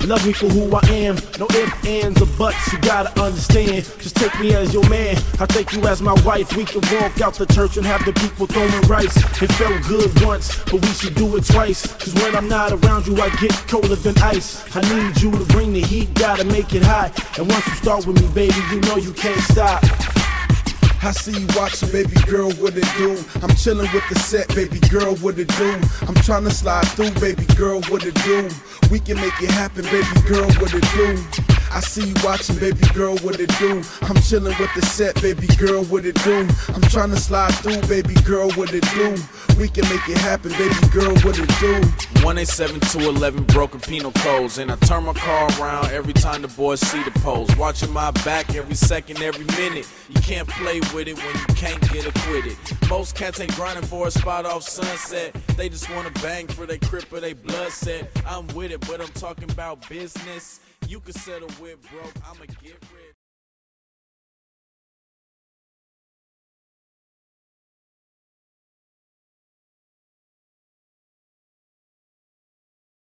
Love me for who I am, no ifs, ands, or buts, you gotta understand. Just take me as your man, I'll take you as my wife. We can walk out the church and have the people throwing rice. It felt good once, but we should do it twice. Cause when I'm not around you, I get colder than ice. I need you to bring the heat, gotta make it hot. And once you start with me, baby, you know you can't stop. I see you watching, baby girl, what it do? I'm chilling with the set, baby girl, what it do? I'm trying to slide through, baby girl, what it do? We can make it happen, baby girl, what it do? I see you watching, baby girl, what it do? I'm chilling with the set, baby girl, what it do? I'm trying to slide through, baby girl, what it do? We can make it happen, baby girl, what it do? 187-211 broken penal codes, and I turn my car around every time the boys see the pose. Watching my back every second, every minute. You can't play with it when you can't get acquitted. Most cats ain't grinding for a spot off Sunset. They just wanna bang for their crip or they blood set. I'm with it, but I'm talking about business. You can settle with broke, I'ma get rich.